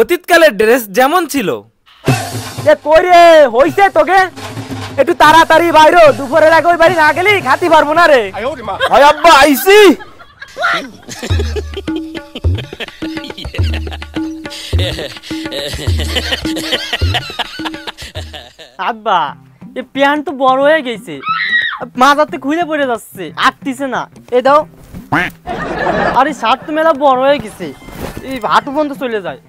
অতীতকালের dress যেমন ছিল। এ কই রে হইছে তোকে একটু তাড়াতাড়ি বাইরো, দুপুরের আগে ওই বাড়ি না গেলি খাতি পারবো না রে। হয় আব্বা আইছি। আব্বা এই প্যান্ট তো বড় হয়ে গেছে, মাথাতে খুলে পড়ে যাচ্ছে, আটতিছে না। এ দাও। আরে শার্ট তো মেলা বড় হয়ে গেছে, এই হাঁটু পর্যন্ত চলে যায়।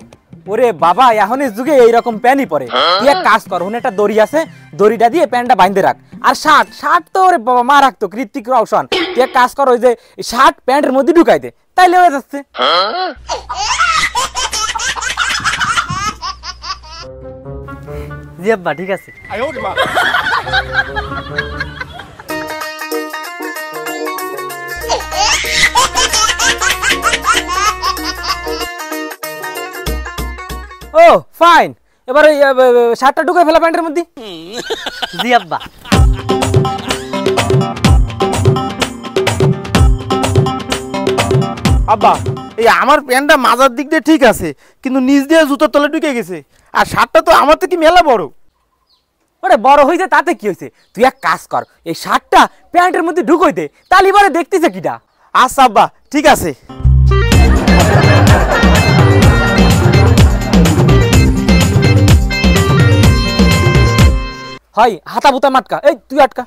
ওরে বাবা এখনের যুগে এইরকম প্যান্টই পরে। তুই এক কাজ কর, ওখানে একটা দড়ি আছে, দড়িটা দিয়ে প্যান্টটা বাইন্ধে রাখ। আর শার্ট তো ওরে বাবা মা রাখতো কৃত্তিক রওশন। তুই এক কাজ কর, ওই যে শার্ট প্যান্টের মধ্যে ঢুকাই দে, তাইলে হয়ে যাচ্ছে। জি আব্বা ঠিক আছে। ও ফাইন, এবার ওই শার্টটা ঢুকাই ফেলা প্যান্টের মধ্যে। জি আব্বা। আব্বা এই আমার প্যান্টটা মাজার দিক দিয়ে ঠিক আছে, কিন্তু নিচ দিয়ে জুতোর তলে ঢুকে গেছে। আর শার্টটা তো আমার থেকে মেলা বড়। ওরে বড় হয়েছে তাতে কি হয়েছে, তুই এক কাজ কর, এই শার্টটা প্যান্টের মধ্যে ঢুকোই দে, তাহলে এবারে দেখতেছে কিটা। আচ্ছা আব্বা ঠিক আছে। হয় হাতা বুতা মাটকা, এই তুই আটকা।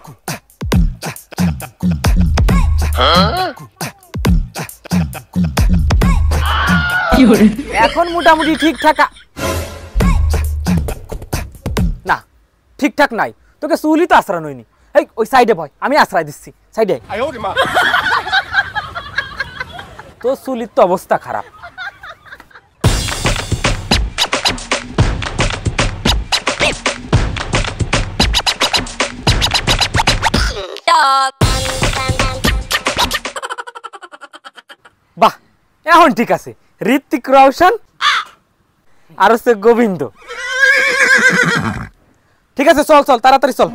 এখন মোটামুটি ঠিকঠাক না, ঠিকঠাক নাই। তোকে চুলি তো আশ্রয় নইনি। এই ওই সাইডে ভয়, আমি আশ্রয় দিচ্ছি সাইডে। তো চুলির তো অবস্থা খারাপ। বাহ এখন ঠিক আছে, ঋত্বিক রওশন আর হচ্ছে গোবিন্দ। ঠিক আছে চল চল তাড়াতাড়ি চল।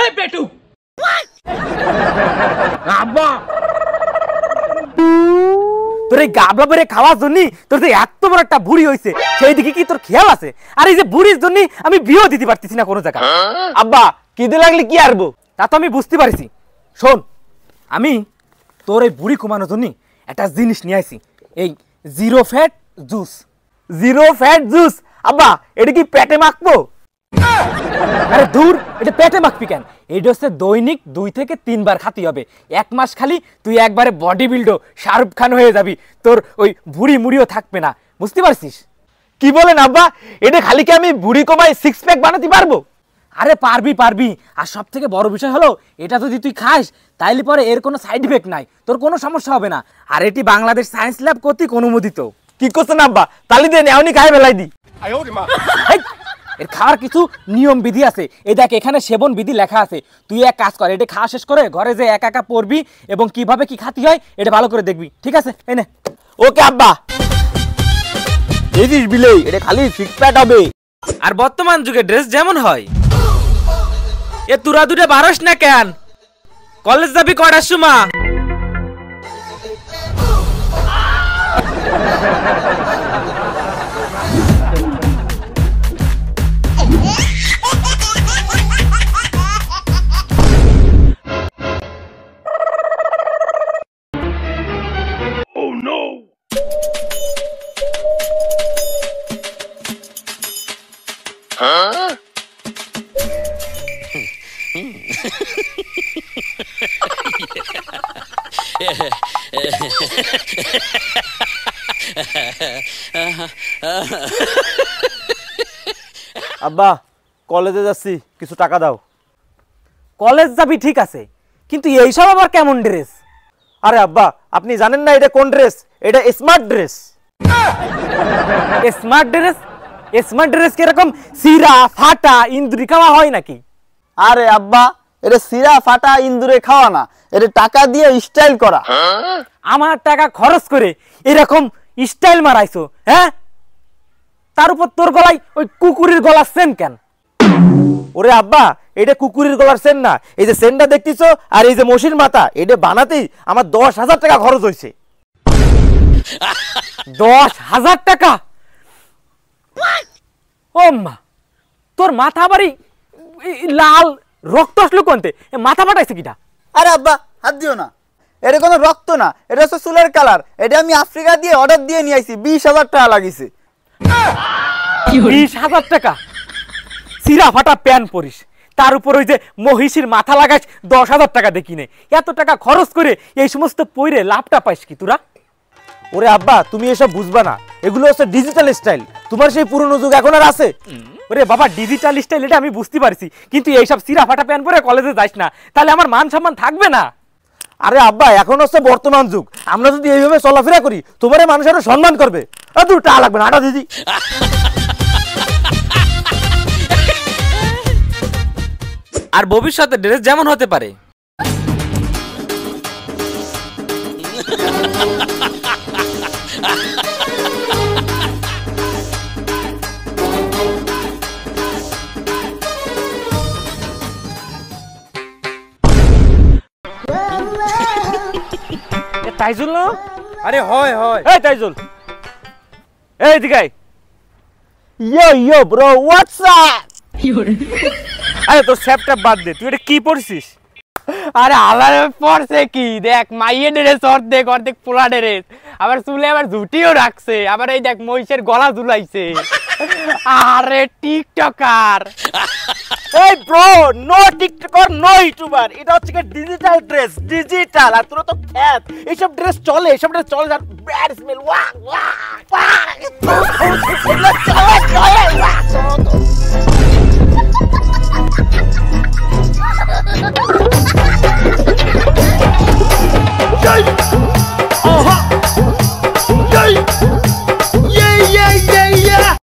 এই পেটু আব্বা তোর এই গাবলা বেড়ে খাওয়ার জন্য তোর যে এত বড় একটা বুড়ি হয়েছে, সেই দিকে কি তোর খেয়াল আছে? আর এই যে বুড়ির জন্য আমি বিয়েও দিতে পারতেছি না কোনো জায়গায়। আব্বা কিদে লাগলে কি আরবো? তা তো আমি বুঝতে পারছি। শোন, আমি তোর এই বুড়ি কমানোর জন্য একটা জিনিস নিয়ে আসি, এই zero fat juice. Zero fat juice? আব্বা এটা কি পেটে মাখবো? আরে দূর, এটা পেটে মাখবি কেন? এটা হচ্ছে দৈনিক 2 থেকে 3 বার খাতি হবে। 1 মাস খালি তুই একবারে বডি বিল্ডো শাহরুখ খান হয়ে যাবি, তোর ওই বুড়ি মুড়িও থাকবে না, বুঝতে পারছিস? কি বলেন আব্বা, এটা খালি কি আমি বুড়ি কমাই 6 প্যাক বানাতে পারবো? আরে পারবি পারবি। আর সব থেকে বড় বিষয় হলো, এটা যদি তুই খাস তাইলে পরে এর কোনো সাইড ইফেক্ট নাই, তোর কোনো সমস্যা হবে না। আর এটি বাংলাদেশ সায়েন্স ল্যাব কর্তৃক অনুমোদিত। কি করছেন আব্বা? তালি দেন এখনই খাই বেলাই দি। হেই, এর খাওয়ার কিছু নিয়ম বিধি আছে। এই দেখ এখানে সেবন বিধি লেখা আছে। তুই এক কাজ কর, এটা খাওয়া শেষ করে ঘরে যে একা একা পড়বি এবং কিভাবে কি খাতি হয় এটা ভালো করে দেখবি, ঠিক আছে? এই নে। ওকে আব্বা। দেখিস বিলেই এটা খালি 6 প্যাক হবে। আর বর্তমান যুগে ড্রেস যেমন হয়, এ তোরা দুটো বারস না কেন? কলেজ যাবি কটার সময়? আব্বা কলেজে যাচ্ছি, কিছু টাকা দাও। কলেজ যাবি ঠিক আছে, কিন্তু এইসব আবার কেমন ড্রেস? আরে আব্বা আপনি জানেন না এটা কোন ড্রেস? এটা smart dress. Smart dress? Smart dress কিরকম সিরা ফাটা ইন্দুরি খাওয়া হয় নাকি? আরে আব্বা এটা সিরা ফাটা ইন্দুরে খাওয়া না, এটা টাকা দিয়ে স্টাইল করা। আমার টাকা খরচ করে এরকম স্টাইল মারাইছো, হ্যাঁ? তার উপর তোর গলায় ওই কুকুরের গলার চেন কেন? ওরে আব্বা, এটা কুকুরের গলার সেন না, এই যে সেনটা দেখতেছো আর এই যে মশির মাথা, এটা বানাতেই আমার 10,000 টাকা খরচ হয়েছে। 10,000 টাকা? ও মা, তোর মাথা বাড়ি লাল, রক্ত আসলো কোনতে? মাথা ফাটাইছে কিটা? আরে আব্বা হাত দিও না, এটা কোনো রক্ত না, এটা হচ্ছে চুলের কালার। এটা আমি আফ্রিকা দিয়ে অর্ডার দিয়ে নিয়ে আইছি, 20,000 টাকা লাগিছে। 20,000 টাকা? সিরা ফাটা প্যান পরিস, তার উপর ওই যে মহিষীর মাথা লাগাইস 10,000 টাকা দেখি নে। এত টাকা খরচ করে এই সমস্ত পইরে লাভটা পাইস কি তোরা? ওরে আব্বা, তুমি এসব বুঝবা না, এগুলো হচ্ছে ডিজিটাল স্টাইল। তোমার সেই পুরনো যুগ এখন আর আছে? ওরে বাবা, ডিজিটাল স্টাইল এটা আমি বুঝতে পারছি, কিন্তু এইসব সিরা ফাটা প্যান পরে কলেজে যাইস না, তাহলে আমার মান সম্মান থাকবে না। আরে আব্বা, এখন হচ্ছে বর্তমান যুগ, আমরা যদি এইভাবে চলাফেরা করি তোমারে মানুষ আরো সম্মান করবে। দূর টাকা লাগবে না, আটা দিদি। আর ভবিষ্যতে ড্রেস যেমন হতে পারে। তাইজুল না? আরে হয় হয়। এই তাইজুল, এই দিকে আয়। ইয়ো ব্রো, হোয়াটস আপ? আরে তোর স্যাপটা বাদ দে, তুই এটা কি পড়ছিস? আরে আলারে পড়ছে কি দেখ, মাইয়ে ড্রেস অর্ধেক অর্ধেক পোলা ড্রেস, আবার চুলে আবার ঝুটিও রাখছে, আবার এই দেখ মহিষের গলা ঝুলাইছে। আরে টিকটকার। এই bro, no TikToker no YouTuber, এটা হচ্ছে ডিজিটাল ড্রেস, ডিজিটাল। আর তোরা তো খ্যাত, এইসব ড্রেস চলে, এইসব ড্রেস চলে, আর ব্যাড স্মেল, ওয়াক ওয়াক ওয়াক।